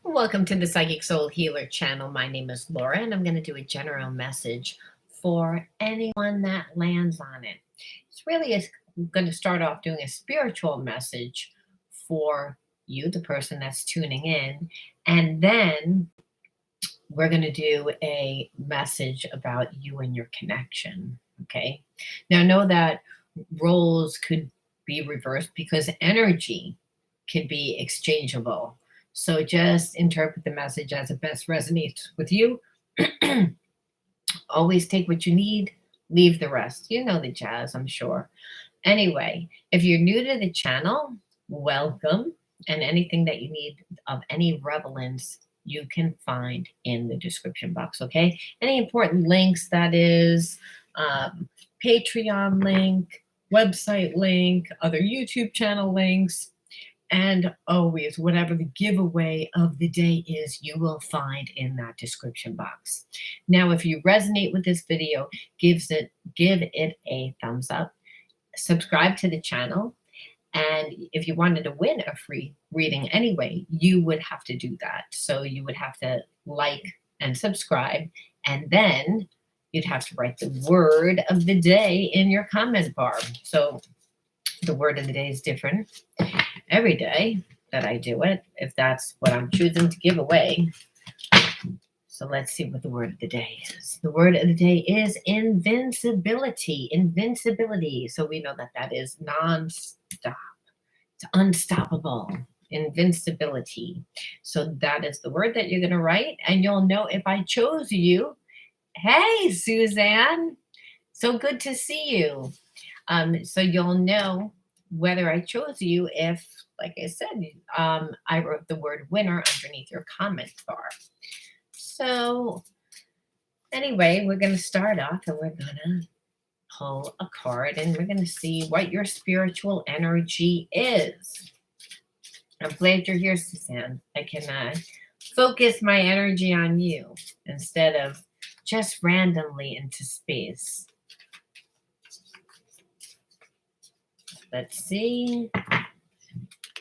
Welcome to the Psychic Soul Healer channel. My name is Laura, and I'm going to do a general message for anyone that lands on it. It's really going to start off doing a spiritual message for you, the person that's tuning in, and then we're going to do a message about you and your connection. Okay. Now, know that roles could be reversed because energy can be exchangeable. So just interpret the message as it best resonates with you. Always take what you need, leave the rest. You know the jazz, I'm sure. Anyway, if you're new to the channel, welcome. And anything that you need of any relevance, you can find in the description box, okay? Any important links, that is Patreon link, website link, other YouTube channel links, and always, whatever the giveaway of the day is, you will find in that description box. Now, if you resonate with this video, give it a thumbs up. Subscribe to the channel. And if you wanted to win a free reading anyway, you would have to do that. So you would have to like and subscribe. And then you'd have to write the word of the day in your comment bar. So the word of the day is different every day that I do it, if that's what I'm choosing to give away. So let's see what the word of the day is. The word of the day is invincibility. Invincibility. So we know that that is non-stop. It's unstoppable. Invincibility. So that is the word that you're going to write, and you'll know if I chose you. Hey, Suzanne. So good to see you. So you'll know whether I chose you if, like I said, I wrote the word winner underneath your comment bar. So anyway, we're going to start off and we're going to pull a card and we're going to see what your spiritual energy is. I'm glad you're here, Suzanne. I can focus my energy on you instead of just randomly into space. Let's see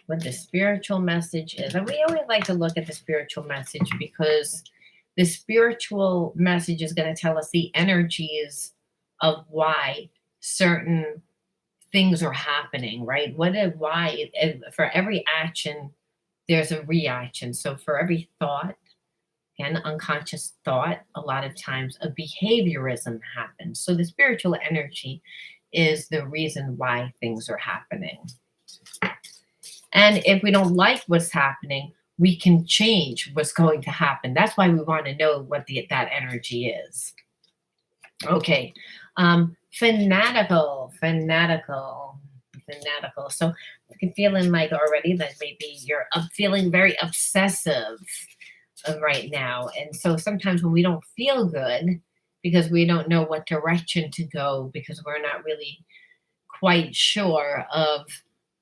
what the spiritual message is. And we always like to look at the spiritual message because the spiritual message is going to tell us the energies of why certain things are happening, right? Why for every action, there's a reaction. So for every thought, and unconscious thought, a lot of times a behaviorism happens. So the spiritual energy is the reason why things are happening. And if we don't like what's happening, we can change what's going to happen. That's why we want to know what that energy is. Okay. Fanatical. So I'm feeling like already that maybe you're feeling very obsessive right now. And so sometimes when we don't feel good, because we don't know what direction to go, because we're not really quite sure of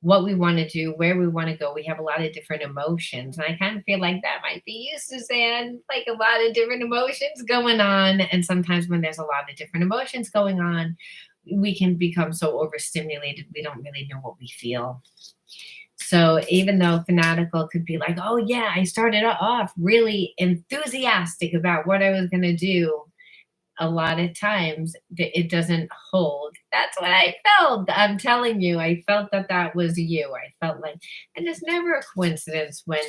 what we want to do, where we want to go. We have a lot of different emotions. And I kind of feel like that might be you, Suzanne, like a lot of different emotions going on. And sometimes when there's a lot of different emotions going on, we can become so overstimulated, we don't really know what we feel. So even though fanatical could be like, oh yeah, I started off really enthusiastic about what I was going to do, a lot of times it doesn't hold. That's what I felt. I'm telling you, I felt that was you. I felt like, and it's never a coincidence when,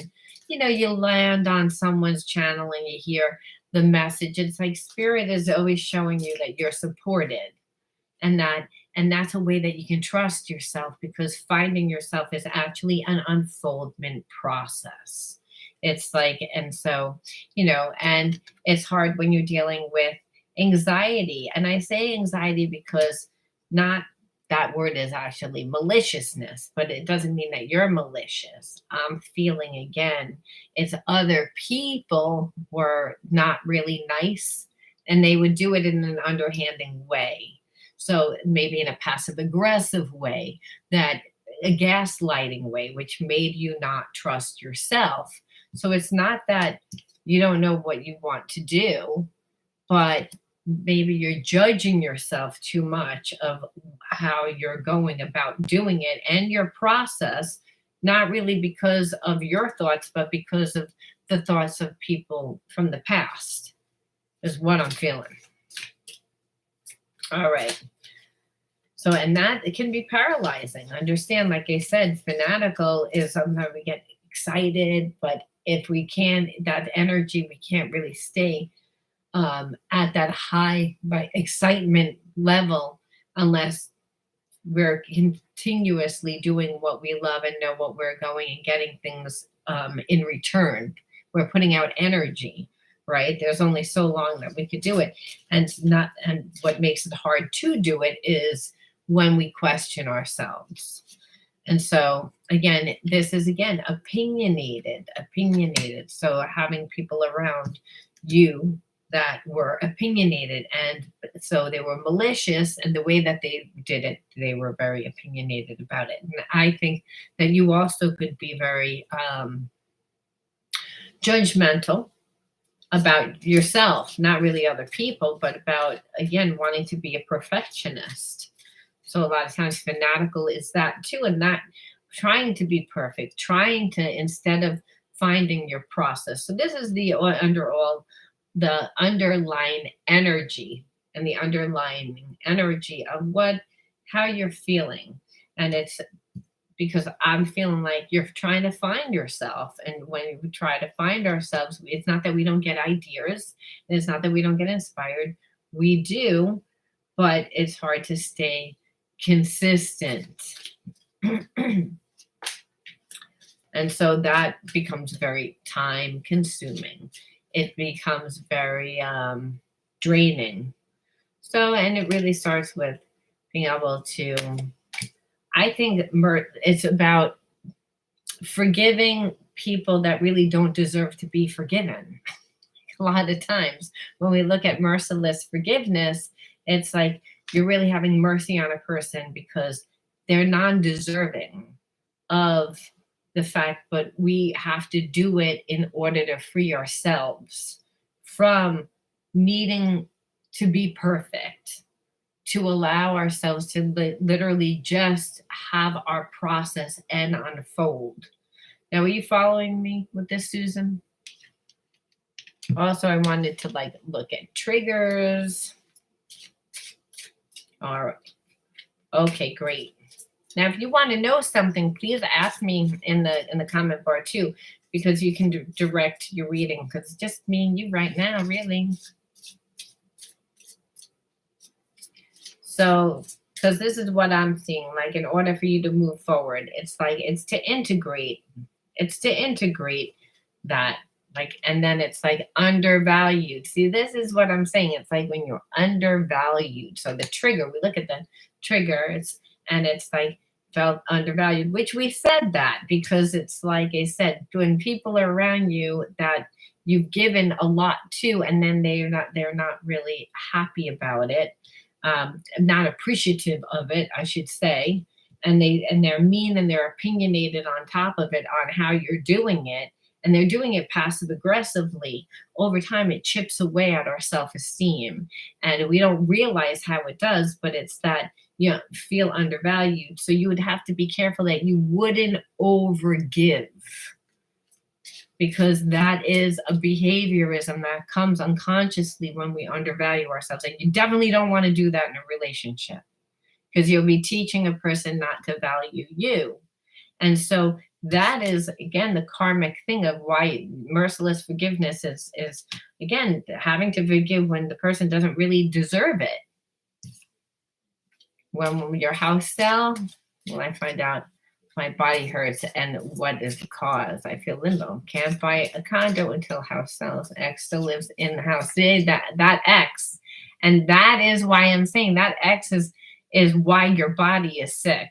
you land on someone's channel and you hear the message. It's like spirit is always showing you that you're supported, and that's a way that you can trust yourself, because finding yourself is actually an unfoldment process. It's like, and so, and it's hard when you're dealing with anxiety. And I say anxiety because not that word is actually maliciousness, but it doesn't mean that you're malicious. I'm feeling, again, it's other people were not really nice, and they would do it in an underhanding way. So maybe in a passive aggressive way, that a gaslighting way, which made you not trust yourself. So it's not that you don't know what you want to do, but maybe you're judging yourself too much of how you're going about doing it and your process, not really because of your thoughts, but because of the thoughts of people from the past, is what I'm feeling. All right. So, and that it can be paralyzing. Understand, like I said, fanatical is sometimes we get excited, but if we can't, that energy, we can't really stay at that high by excitement level unless we're continuously doing what we love and know what we're going and getting things in return. We're putting out energy, right? There's only so long that we could do it. And what makes it hard to do it is when we question ourselves. And so again, this is again opinionated. So having people around you that were opinionated, and so they were malicious, and the way that they did it, they were very opinionated about it. And I think that you also could be very judgmental about yourself, not really other people, but about, again, wanting to be a perfectionist. So a lot of times fanatical is that too, and not trying to be perfect, trying to, instead of finding your process. So this is the underlying energy, and the underlying energy of how you're feeling. And it's because I'm feeling like you're trying to find yourself. And when we try to find ourselves, it's not that we don't get ideas, and it's not that we don't get inspired. We do, but it's hard to stay consistent. And so that becomes very time consuming. It becomes very draining. So, and it really starts with being able to, I think it's about forgiving people that really don't deserve to be forgiven. A lot of times when we look at merciless forgiveness, it's like you're really having mercy on a person because they're non-deserving of the fact, but we have to do it in order to free ourselves from needing to be perfect, to allow ourselves to literally just have our process and unfold. Now, are you following me with this, Susan? Also, I wanted to look at triggers. All right. Okay, great. Now, if you want to know something, please ask me in the comment bar too, because you can direct your reading, because it's just me and you right now, really. So, because this is what I'm seeing, like in order for you to move forward, it's to integrate that, and then it's like undervalued. See, this is what I'm saying. It's like when you're undervalued. So the trigger, we look at the trigger, and it's like felt undervalued, which we said that because it's like I said, when people are around you that you've given a lot to, and then they're not really happy about it, not appreciative of it, I should say, and they're mean and they're opinionated on top of it on how you're doing it, and they're doing it passive aggressively. Over time, it chips away at our self-esteem, and we don't realize how it does, but it's that you feel undervalued. So you would have to be careful that you wouldn't overgive, because that is a behaviorism that comes unconsciously when we undervalue ourselves. And you definitely don't want to do that in a relationship, because you'll be teaching a person not to value you. And so that is, again, the karmic thing of why merciless forgiveness is again, having to forgive when the person doesn't really deserve it. When your house sell, when I find out my body hurts and what is the cause, I feel limbo. Can't buy a condo until house sells. X still lives in the house. See, that X, and that is why I'm saying that X is why your body is sick.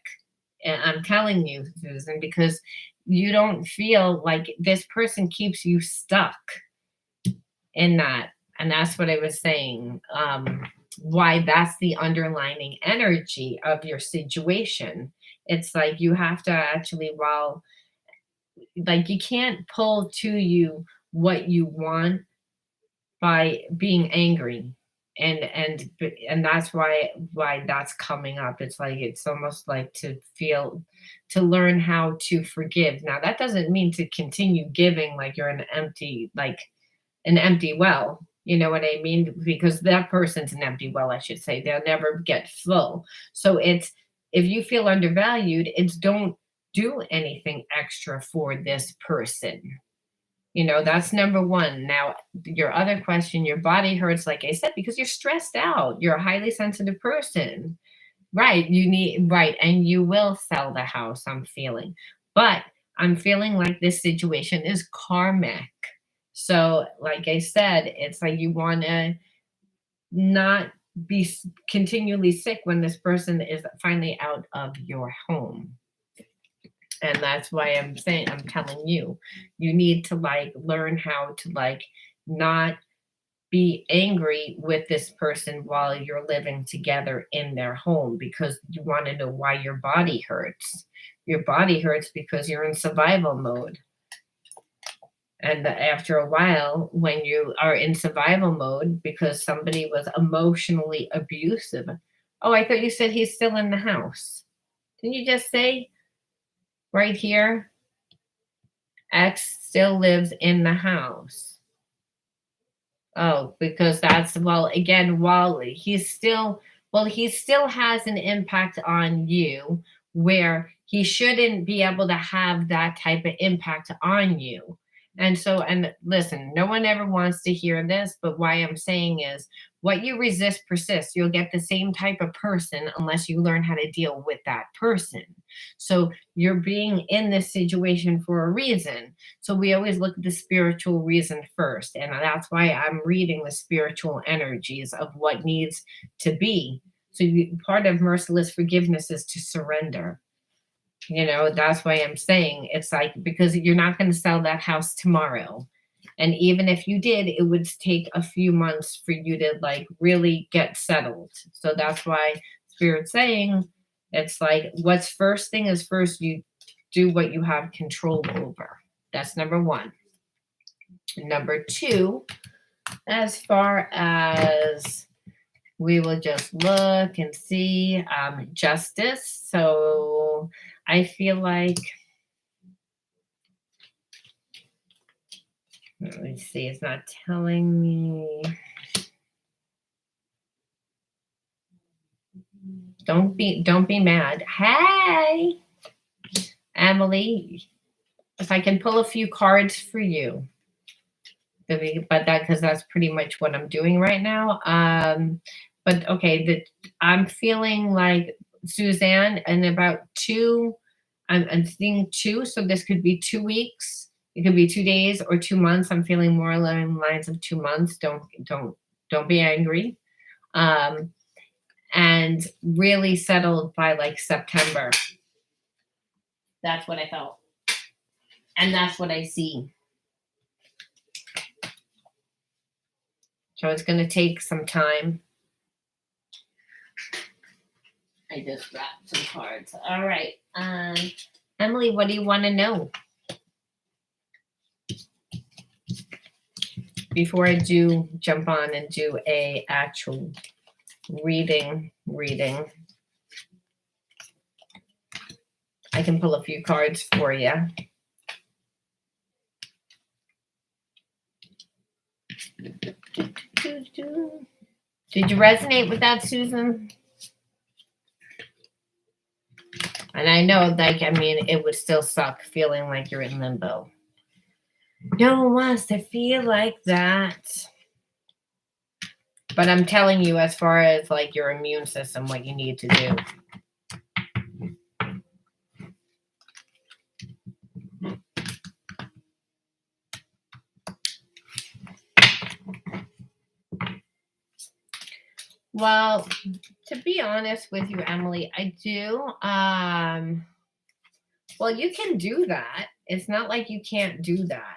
And I'm telling you, Susan, because you don't feel like this person keeps you stuck in that. And that's what I was saying. Why that's the underlining energy of your situation. It's like you have to actually, you can't pull to you what you want by being angry. And that's why that's coming up. It's like it's almost like to learn how to forgive. Now that doesn't mean to continue giving like you're an empty well. You know what I mean? Because that person's an empty well, I should say. They'll never get full. So it's, if you feel undervalued, it's don't do anything extra for this person. You know, that's number one. Now, your other question, your body hurts, like I said, because you're stressed out. You're a highly sensitive person. Right. Right. And you will sell the house, I'm feeling. But I'm feeling like this situation is karmic. So, like I said, it's like you want to not be continually sick when this person is finally out of your home. And that's why I'm saying, I'm telling you, you need to like learn how to like not be angry with this person while you're living together in their home, because you want to know why your body hurts. Your body hurts because you're in survival mode. And after a while, when you are in survival mode because somebody was emotionally abusive. Oh, I thought you said he's still in the house. Didn't you just say right here? X still lives in the house. Oh, because that's, well, again, while he still has an impact on you where he shouldn't be able to have that type of impact on you. And so, and listen, no one ever wants to hear this, but why I'm saying is what you resist persists. You'll get the same type of person unless you learn how to deal with that person. So you're being in this situation for a reason. So we always look at the spiritual reason first. And that's why I'm reading the spiritual energies of what needs to be. So part of merciless forgiveness is to surrender. You know, that's why I'm saying it's like, because you're not going to sell that house tomorrow. And even if you did, it would take a few months for you to like really get settled. So that's why Spirit's saying it's like what's first thing is first, you do what you have control over. That's number one. Number two, as far as we will just look and see justice. So I feel like, let me see, it's not telling me. Don't be mad. Hey, Emily, if I can pull a few cards for you. But that, because that's pretty much what I'm doing right now. But okay, I'm feeling like Suzanne, and about two, I'm seeing two, so this could be 2 weeks. It could be 2 days or 2 months. I'm feeling more along the lines of 2 months. Don't be angry. And really settled by like September. That's what I felt. And that's what I see. So it's going to take some time. I just wrapped some cards. All right. Emily, what do you want to know? Before I do jump on and do a actual reading, I can pull a few cards for you. Did you resonate with that, Susan? And I know, like, I mean, it would still suck feeling like you're in limbo. No one wants to feel like that. But I'm telling you, as far as like your immune system, what you need to do. Well, to be honest with you, Emily, I do. Well, you can do that. It's not like you can't do that.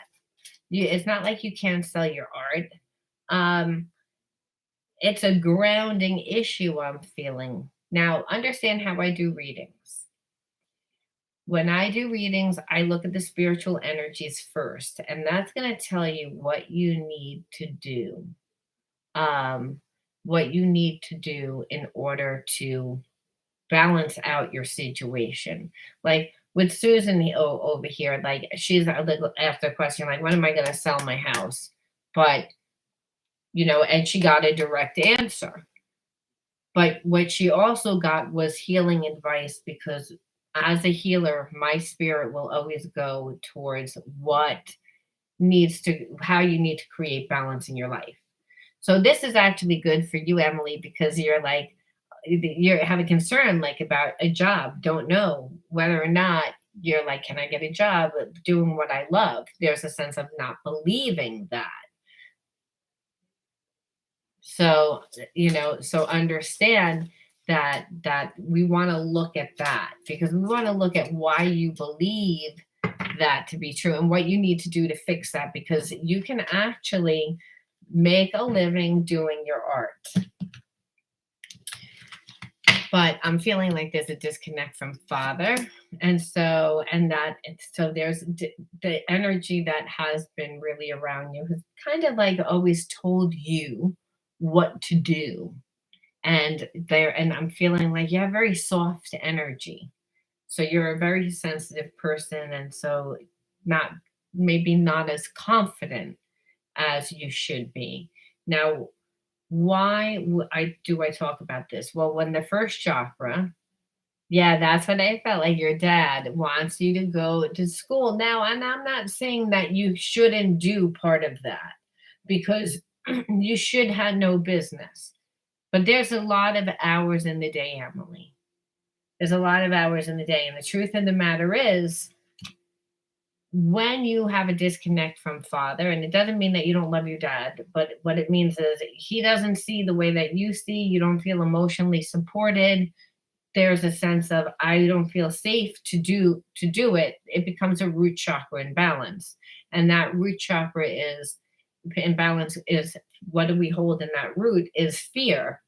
It's not like you can't sell your art. It's a grounding issue I'm feeling. Now, understand how I do readings. When I do readings, I look at the spiritual energies first, and that's going to tell you what you need to do. what you need to do in order to balance out your situation. Like with Susan over here, like she's asked a question like, when am I going to sell my house? But, and she got a direct answer. But what she also got was healing advice, because as a healer, my spirit will always go towards how you need to create balance in your life. So this is actually good for you, Emily, because you have a concern like about a job, don't know whether or not you're like, can I get a job doing what I love? There's a sense of not believing that. So, so understand that we want to look at that, because we want to look at why you believe that to be true and what you need to do to fix that, because you can actually make a living doing your art. But I'm feeling like there's a disconnect from Father. So there's the energy that has been really around you, has kind of like always told you what to do. And I'm feeling like you have very soft energy. So you're a very sensitive person. And so maybe not as confident as you should be. Now, why do I talk about this? Well, when the first chakra, yeah, that's what I felt like. Your dad wants you to go to school now, and I'm not saying that you shouldn't do part of that, because you should have no business. But there's a lot of hours in the day, Emily. There's a lot of hours in the day, and the truth of the matter is, when you have a disconnect from Father, and it doesn't mean that you don't love your dad, but what it means is he doesn't see the way that you see, you don't feel emotionally supported. There's a sense of, I don't feel safe to do it. It becomes a root chakra imbalance. And that root chakra imbalance is, what do we hold in that root is fear.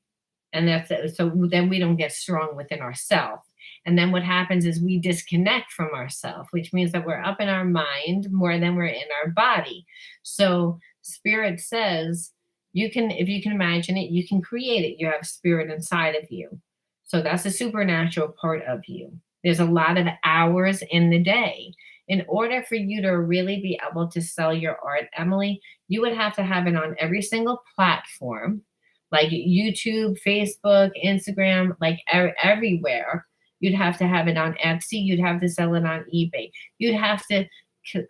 And so then we don't get strong within ourselves. And then what happens is we disconnect from ourselves, which means that we're up in our mind more than we're in our body. So Spirit says, if you can imagine it, you can create it. You have spirit inside of you. So that's a supernatural part of you. There's a lot of hours in the day. In order for you to really be able to sell your art, Emily, you would have to have it on every single platform, like YouTube, Facebook, Instagram, like everywhere. You'd have to have it on Etsy. You'd have to sell it on eBay. You'd have to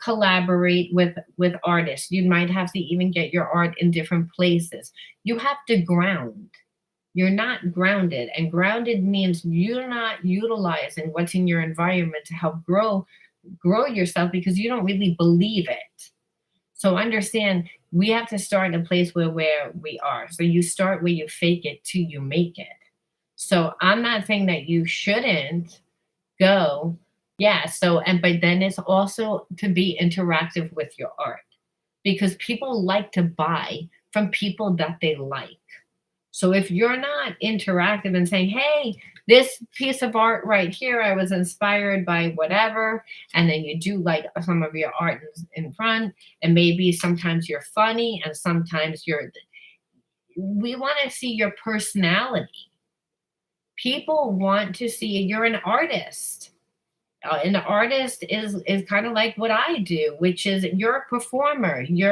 collaborate with artists. You might have to even get your art in different places. You have to ground. You're not grounded, and grounded means you're not utilizing what's in your environment to help grow yourself, because you don't really believe it. So understand, we have to start in a place where we are. So you start where you fake it till you make it. So I'm not saying that you shouldn't go. Yeah. But then it's also to be interactive with your art, because people like to buy from people that they like. So if you're not interactive and saying, hey, this piece of art right here, I was inspired by whatever, and then you do like some of your art in front, and maybe sometimes you're funny and sometimes we want to see your personality. People want to see you're an artist. An artist is kind of like what I do, which is you're a performer. You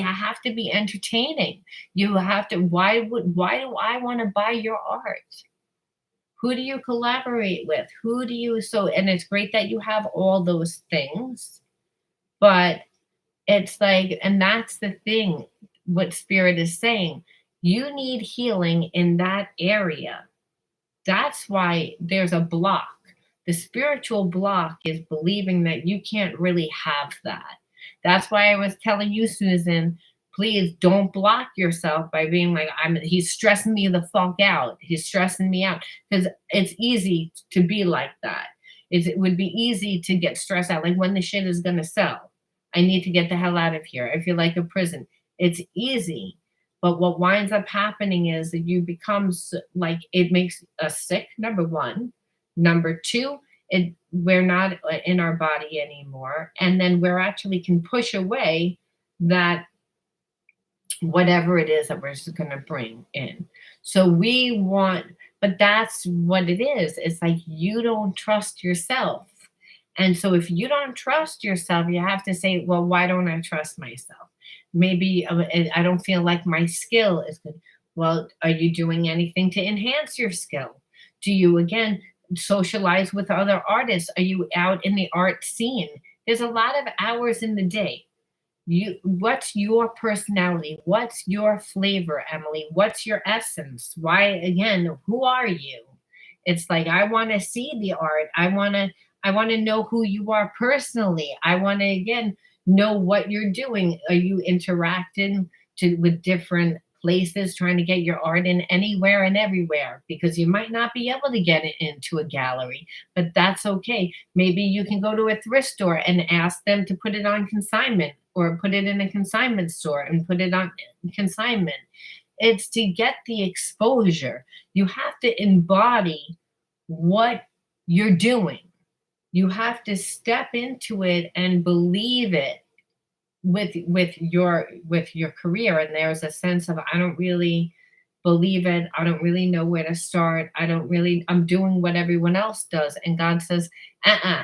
have to be entertaining. You have to. Why do I want to buy your art? Who do you collaborate with? And it's great that you have all those things, but it's like, and that's the thing. What Spirit is saying, you need healing in that area. That's why there's a block. The spiritual block is believing that you can't really have that. That's why I was telling you, Susan, please don't block yourself by being like, he's stressing me the fuck out. He's stressing me out. Because it's easy to be like that. It would be easy to get stressed out. Like, when the shit is going to sell. I need to get the hell out of here. I feel like a prison. It's easy. But what winds up happening is that you become like, it makes us sick, number one. Number two, we're not in our body anymore. And then we're actually can push away that whatever it is that we're just going to bring in. So we want, but that's what it is. It's like you don't trust yourself. And so if you don't trust yourself, you have to say, well, why don't I trust myself? Maybe I don't feel like my skill is good. Well, are you doing anything to enhance your skill? Do you, again, socialize with other artists? Are you out in the art scene? There's a lot of hours in the day. What's your personality? What's your flavor, Emily? What's your essence? Why, again, who are you? It's like I want to see the art. I want to know who you are personally. I want to, again, know what you're doing. Are you interacting with different places, trying to get your art in anywhere and everywhere? Because you might not be able to get it into a gallery, but that's okay. Maybe you can go to a thrift store and ask them to put it on consignment, or put it in a consignment store and put it on consignment. It's to get the exposure. You have to embody what you're doing. You have to step into it and believe it with your career. And there's a sense of, I don't really believe it. I don't really know where to start. I'm doing what everyone else does. And God says, uh-uh,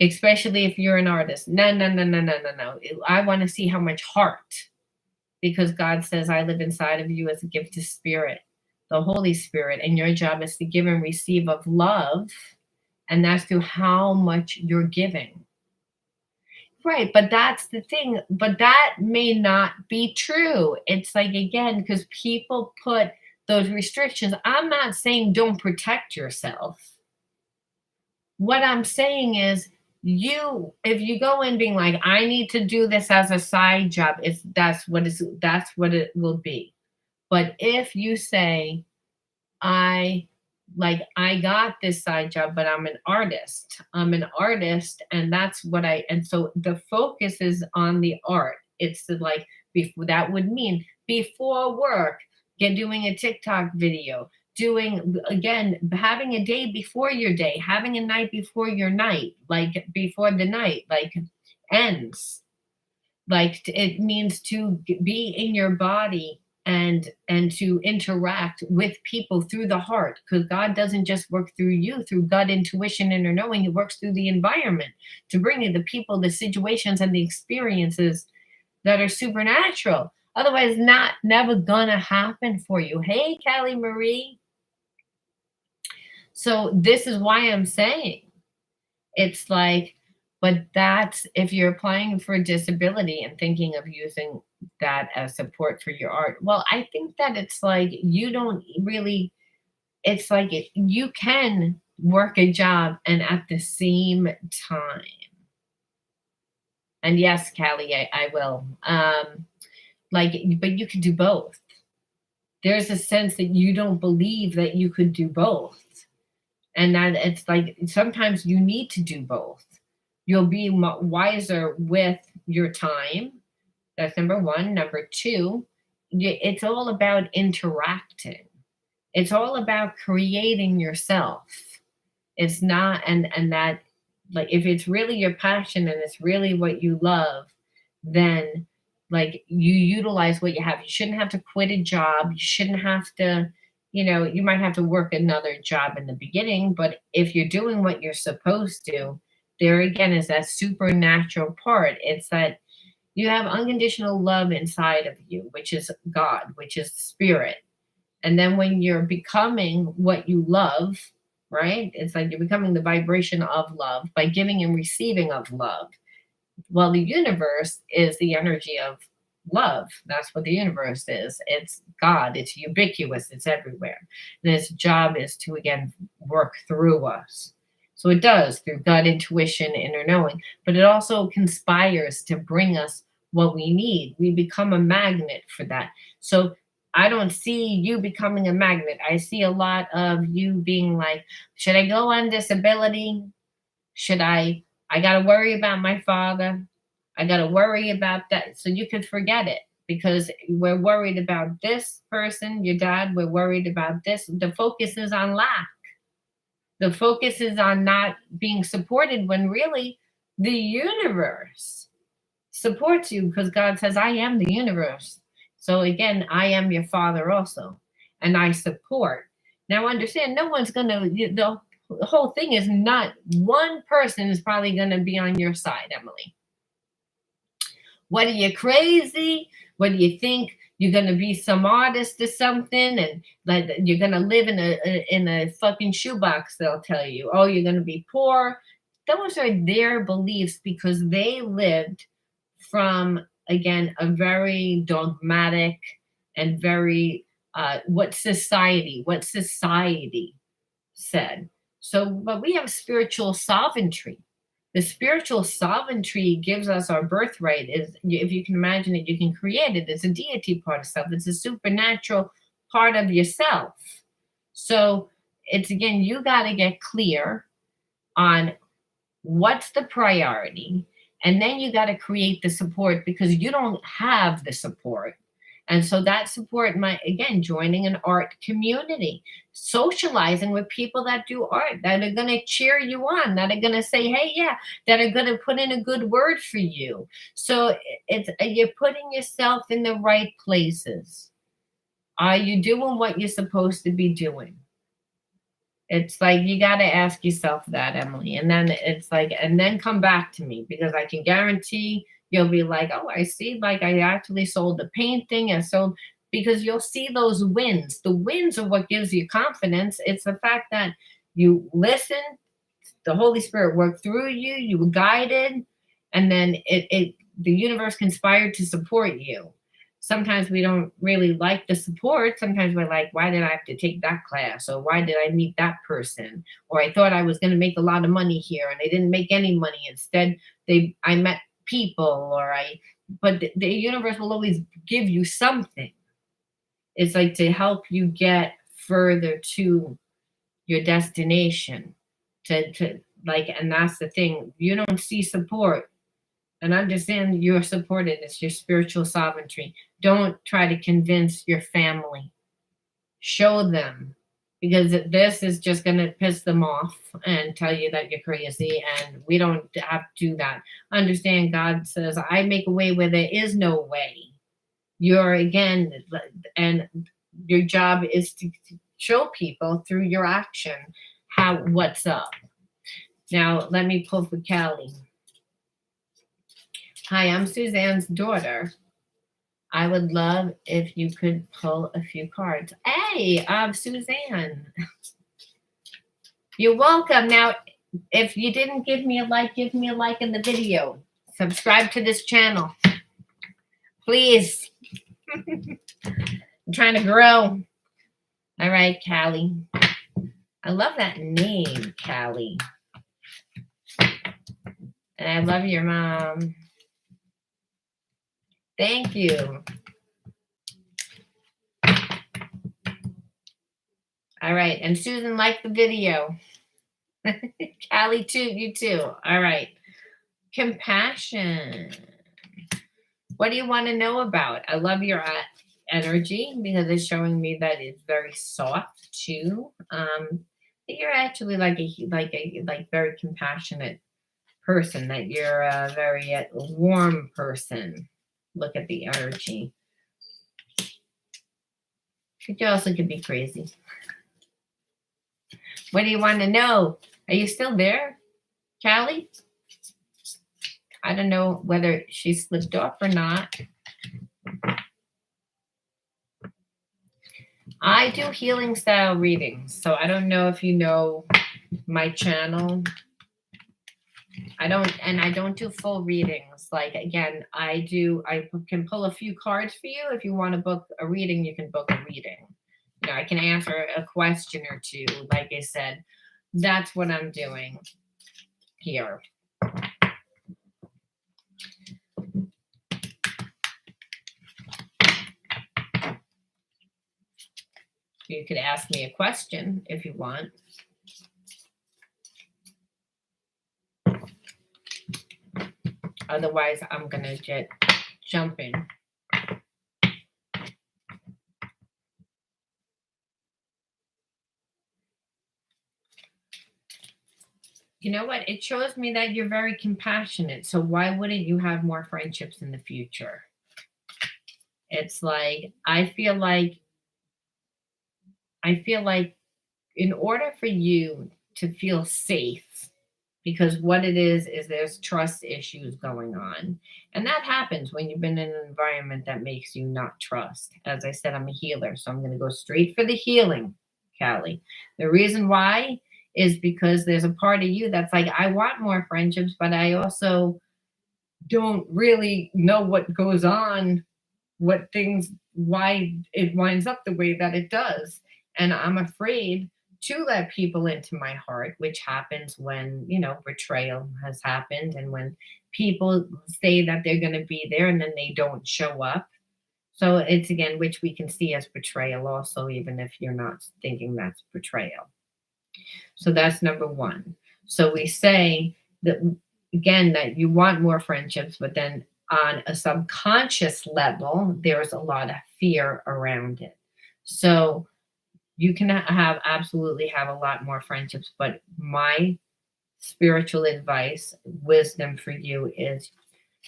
especially if you're an artist. No, no, no, no, no, no, no. I want to see how much heart, because God says, I live inside of you as a gift to spirit, the Holy Spirit, and your job is to give and receive of love, and that's through how much you're giving. Right, but that's the thing. But that may not be true. It's like, again, because people put those restrictions. I'm not saying don't protect yourself. What I'm saying is, if you go in being like, I need to do this as a side job, that's what it will be. But if you say, I got this side job, but I'm an artist. I'm an artist, and that's what and so the focus is on the art. It's like, before, that would mean before work, doing a TikTok video, doing, again, having a day before your day, having a night before your night, like before the night like ends. Like, it means to be in your body and to interact with people through the heart, because God doesn't just work through you through gut intuition, inner knowing. He works through the environment to bring you the people, the situations, and the experiences that are supernatural. Otherwise, not never gonna happen for you. Hey, Callie Marie. So this is why I'm saying, it's like, but that's if you're applying for a disability and thinking of using that as support for your art. Well, I think that it's like you don't really, it's like you can work a job and at the same time. And yes, Callie, I will. But you can do both. There's a sense that you don't believe that you could do both. And that it's like sometimes you need to do both. You'll be wiser with your time. That's number one. Number two, it's all about interacting. It's all about creating yourself. It's not, and that, like, if it's really your passion and it's really what you love, then like you utilize what you have. You shouldn't have to quit a job. You shouldn't have to, you might have to work another job in the beginning, but if you're doing what you're supposed to, there again is that supernatural part. It's that you have unconditional love inside of you, which is God, which is spirit. And then when you're becoming what you love, right? It's like you're becoming the vibration of love by giving and receiving of love. Well, the universe is the energy of love. That's what the universe is. It's God. It's ubiquitous. It's everywhere. And its job is to, again, work through us. So it does through gut intuition, inner knowing, but it also conspires to bring us what we need. We become a magnet for that. So I don't see you becoming a magnet. I see a lot of you being like, should I go on disability? Should I got to worry about my father. I got to worry about that. So you could forget it, because we're worried about this person, your dad. We're worried about this. The focus is on lack. The focus is on not being supported, when really the universe supports you because God says, I am the universe. So again, I am your father also, and I support. Now understand, no one's gonna, the whole thing is not one person is probably gonna be on your side, Emily. What are you, crazy? What do you think? You're gonna be some artist or something, and like you're gonna live in a fucking shoebox. They'll tell you, oh, you're gonna be poor. Those are their beliefs because they lived from, again, a very dogmatic and very what society said. So, but we have spiritual sovereignty. The spiritual sovereignty gives us our birthright. Is, if you can imagine it, you can create it. It's a deity part of self. It's a supernatural part of yourself. So it's, again, you got to get clear on what's the priority, and then you got to create the support because you don't have the support. And so that support might, again, joining an art community, socializing with people that do art, that are going to cheer you on, that are going to say, hey, yeah, that are going to put in a good word for you. So it's, you're putting yourself in the right places. Are you doing what you're supposed to be doing? It's like you got to ask yourself that, Emily. And then it's like, and then come back to me because I can guarantee you'll be like, oh, I see, like I actually sold the painting and sold, because you'll see those wins. The wins are what gives you confidence. It's the fact that you listen, the Holy Spirit worked through you, you were guided, and then the universe conspired to support you. Sometimes we don't really like the support. Sometimes we're like, why did I have to take that class? Or why did I meet that person? Or I thought I was going to make a lot of money here and I didn't make any money. Instead, I met people, but the universe will always give you something. It's like to help you get further to your destination. To like, and that's the thing. You don't see support. And understand you're supported. It's your spiritual sovereignty. Don't try to convince your family. Show them, because this is just going to piss them off and tell you that you're crazy. And we don't have to do that. Understand God says, I make a way where there is no way. You're, again, and your job is to show people through your action what's up. Now, let me pull for Callie. Hi, I'm Suzanne's daughter. I would love if you could pull a few cards. Hey, Suzanne. You're welcome. Now, if you didn't give me a like, give me a like in the video. Subscribe to this channel. Please. I'm trying to grow. All right, Callie. I love that name, Callie. And I love your mom. Thank you. All right. And Susan liked the video. Callie too. You too. All right. Compassion. What do you want to know about? I love your energy because it's showing me that it's very soft too. You're actually like a very compassionate person. That you're a very warm person. Look at the energy. You also could be crazy. What do you want to know? Are you still there, Callie? I don't know whether she slipped off or not. I do healing style readings, so I don't know if you know my channel. I don't do full readings. Like, again, I can pull a few cards for you. If you want to book a reading, you can book a reading. I can answer a question or two. Like I said, that's what I'm doing here. You could ask me a question if you want. Otherwise, I'm going to get jumping. You know what? It shows me that you're very compassionate. So why wouldn't you have more friendships in the future? It's like I feel like in order for you to feel safe, because what it is there's trust issues going on. And that happens when you've been in an environment that makes you not trust. As I said, I'm a healer, so I'm going to go straight for the healing, Callie. The reason why is because there's a part of you that's like, I want more friendships, but I also don't really know what goes on, what things, why it winds up the way that it does. And I'm afraid to let people into my heart, which happens when, betrayal has happened and when people say that they're going to be there and then they don't show up. So it's again, which we can see as betrayal also, even if you're not thinking that's betrayal. So that's number one. So we say that again, that you want more friendships, but then on a subconscious level, there's a lot of fear around it. So you can have absolutely have a lot more friendships, but my spiritual advice, wisdom for you is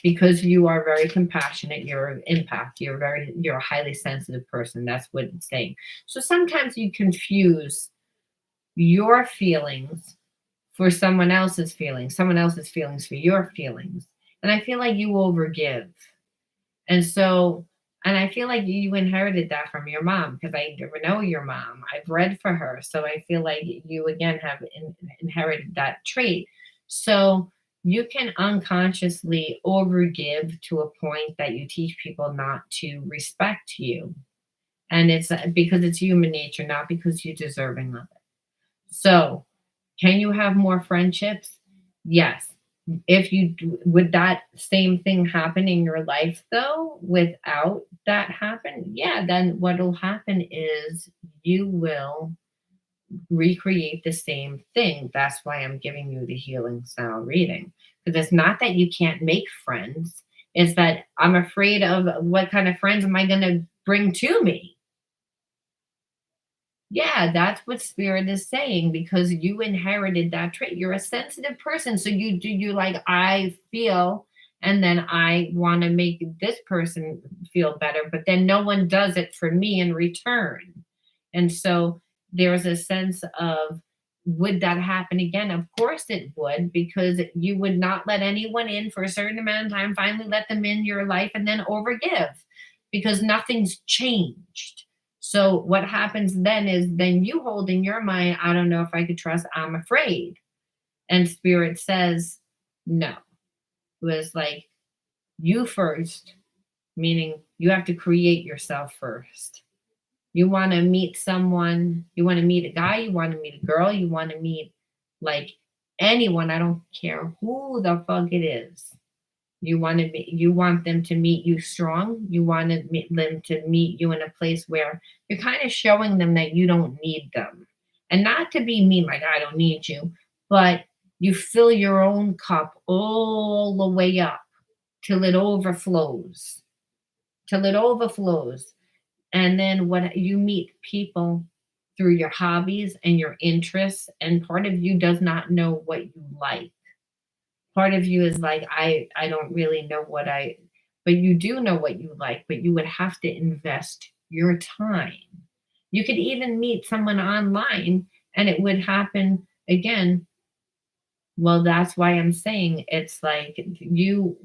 because you are very compassionate, you're an empath, you're a highly sensitive person. That's what it's saying. So sometimes you confuse your feelings for someone else's feelings for your feelings. And I feel like you overgive. And so, and I feel like you inherited that from your mom because I never know your mom. I've read for her. So I feel like you again have inherited that trait. So you can unconsciously overgive to a point that you teach people not to respect you. And it's because it's human nature, not because you're deserving of it. So, can you have more friendships? Yes. If you would that same thing happen in your life though, without that happen, yeah, then what'll happen is you will recreate the same thing. That's why I'm giving you the healing style reading. Because it's not that you can't make friends, it's that I'm afraid of what kind of friends am I going to bring to me. Yeah, that's what spirit is saying because you inherited that trait. You're a sensitive person. So you like, I feel, and then I want to make this person feel better, but then no one does it for me in return. And so there's a sense of, would that happen again? Of course it would, because you would not let anyone in for a certain amount of time, finally let them in your life, and then overgive because nothing's changed. So what happens then is then you hold in your mind, I don't know if I could trust, I'm afraid. And spirit says, no. It was like you first, meaning you have to create yourself first. You want to meet someone, you want to meet a guy, you want to meet a girl, you want to meet like anyone, I don't care who the fuck it is. You want them to meet you strong. You want them to meet you in a place where you're kind of showing them that you don't need them. And not to be mean, like I don't need you, but you fill your own cup all the way up till it overflows. Till it overflows. And then what you meet people through your hobbies and your interests, and part of you does not know what you like. Part of you is like, I don't really know what I, but you do know what you like, but you would have to invest your time. You could even meet someone online and it would happen again. Well, that's why I'm saying it's like you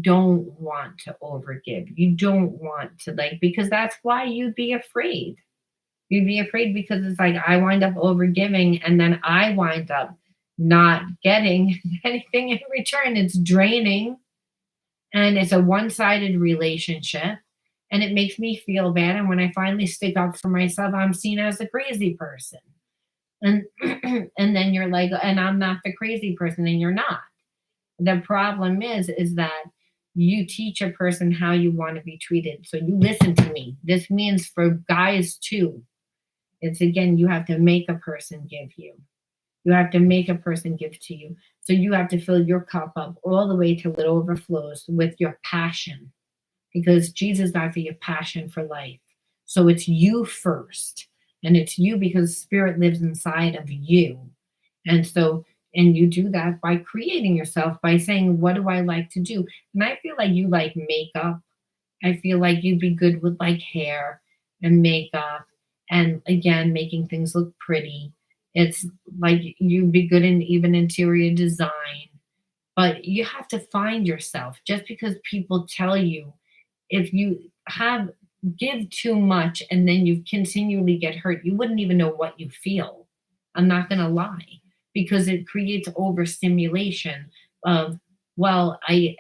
don't want to overgive. You don't want to like, because that's why you'd be afraid. You'd be afraid because it's like I wind up overgiving and then I wind up not getting anything in return. It's draining and it's a one sided relationship and it makes me feel bad. And when I finally stick up for myself, I'm seen as a crazy person. And and then you're like, and I'm not the crazy person, and you're not. The problem is that you teach a person how you want to be treated. So you listen to me. This means for guys too. It's again, you have to make a person give you. You have to make a person give to you. So you have to fill your cup up all the way till it overflows with your passion because Jesus died for your passion for life. So it's you first. And it's you because spirit lives inside of you. And so And you do that by creating yourself, by saying, what do I like to do? And I feel like you like makeup. I feel like you'd be good with like hair and makeup and again making things look pretty. It's like you'd be good in even interior design, but you have to find yourself. Just because people tell you, if you have give too much and then you continually get hurt, you wouldn't even know what you feel. I'm not going to lie, because it creates overstimulation of, well, I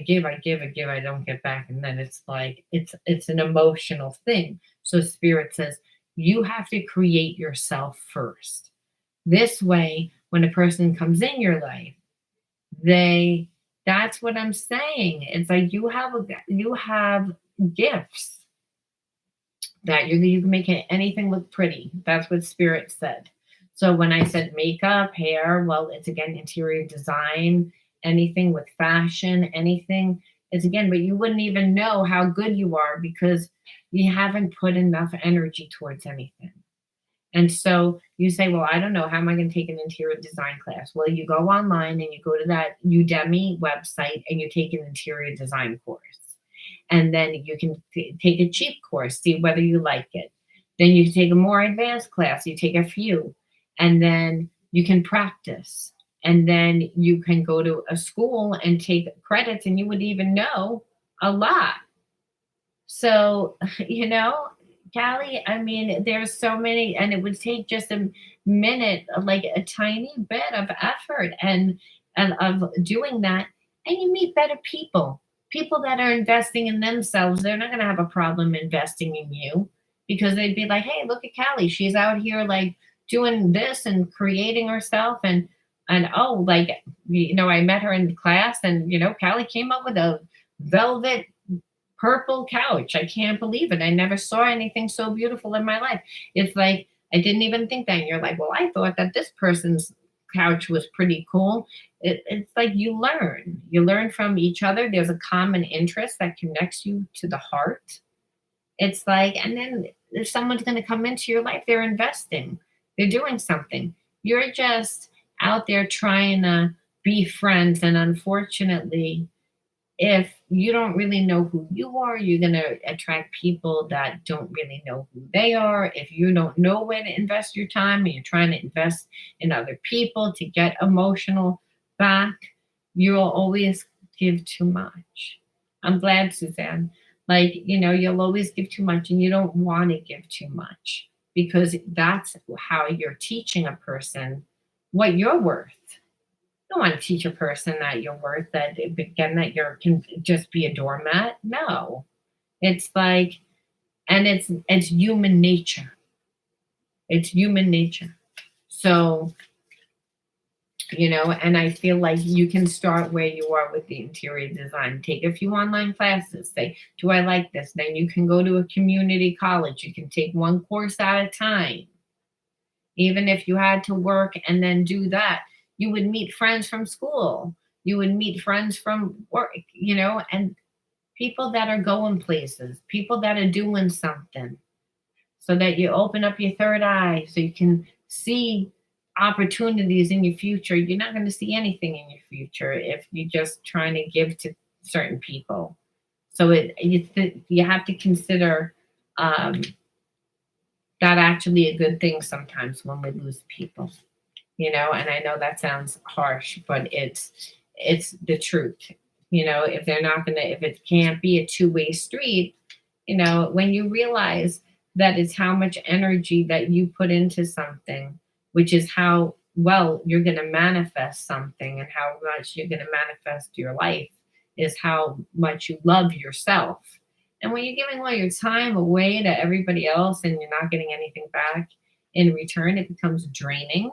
give, I don't get back, and then it's like it's an emotional thing. So spirit says you have to create yourself first. This way, when a person comes in your life, they that's what I'm saying. It's like you have gifts that you can make anything look pretty. That's what spirit said. So when I said makeup, hair, well, it's again interior design, anything with fashion, anything. It's again, but you wouldn't even know how good you are because you haven't put enough energy towards anything. And so you say, well, I don't know, how am I going to take an interior design class? Well, you go online and you go to that Udemy website and you take an interior design course. And then you can take a cheap course, see whether you like it. Then you can take a more advanced class, you take a few, and then you can practice. And then you can go to a school and take credits, and you would even know a lot. So, Callie, I mean, there's so many, and it would take just a minute, like a tiny bit of effort and of doing that, and you meet better people. People that are investing in themselves, they're not going to have a problem investing in you because they'd be like, hey, look at Callie. She's out here like doing this and creating herself. And oh, like, I met her in class and, Callie came up with a velvet purple couch. I can't believe it. I never saw anything so beautiful in my life. It's like, I didn't even think that. And you're like, well, I thought that this person's couch was pretty cool. It's like you learn from each other. There's a common interest that connects you to the heart. It's like, and then if someone's going to come into your life, they're investing, they're doing something. You're just out there trying to be friends. And unfortunately, if you don't really know who you are, you're going to attract people that don't really know who they are. If you don't know where to invest your time and you're trying to invest in other people to get emotional back, you'll always give too much. I'm glad, Suzanne. Like, you'll always give too much and you don't want to give too much because that's how you're teaching a person what you're worth. Don't want to teach a person that you're worth that again that you can just be a doormat. No, it's like, and it's human nature. It's human nature. So, and I feel like you can start where you are with the interior design. Take a few online classes. Say, do I like this? Then you can go to a community college. You can take one course at a time. Even if you had to work and then do that, you would meet friends from school. You would meet friends from work, and people that are going places, people that are doing something, so that you open up your third eye so you can see opportunities in your future. You're not going to see anything in your future if you're just trying to give to certain people. So you have to consider that actually a good thing sometimes when we lose people. And I know that sounds harsh, but it's the truth. If they're not gonna, if it can't be a two-way street, when you realize that it's how much energy that you put into something, which is how well you're gonna manifest something and how much you're gonna manifest your life, is how much you love yourself. And when you're giving all your time away to everybody else and you're not getting anything back in return, it becomes draining.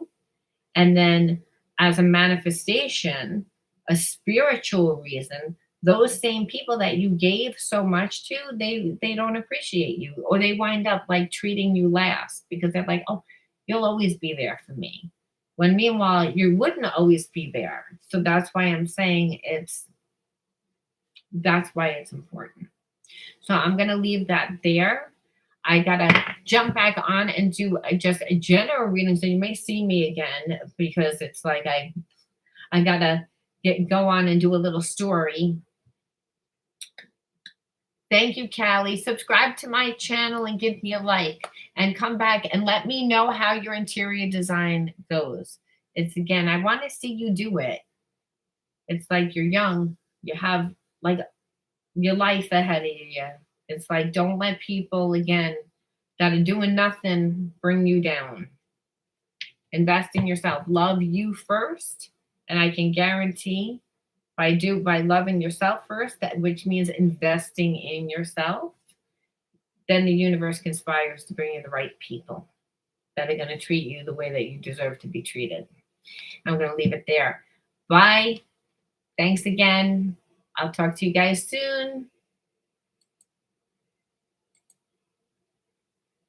And then as a manifestation, a spiritual reason, those same people that you gave so much to, they don't appreciate you, or they wind up like treating you last because they're like, oh, you'll always be there for me. When meanwhile, you wouldn't always be there. So that's why I'm saying that's why it's important. So I'm going to leave that there. I got to jump back on and do just a general reading. So you may see me again because it's like I gotta go on and do a little story. Thank you, Callie. Subscribe to my channel and give me a like, and come back and let me know how your interior design goes. It's again, I want to see you do it. It's like you're young, you have like your life ahead of you. It's like, don't let people again that are doing nothing bring you down. Invest in yourself. Love you first. And I can guarantee by loving yourself first, that which means investing in yourself, then the universe conspires to bring you the right people that are going to treat you the way that you deserve to be treated. I'm going to leave it there. Bye. Thanks again. I'll talk to you guys soon.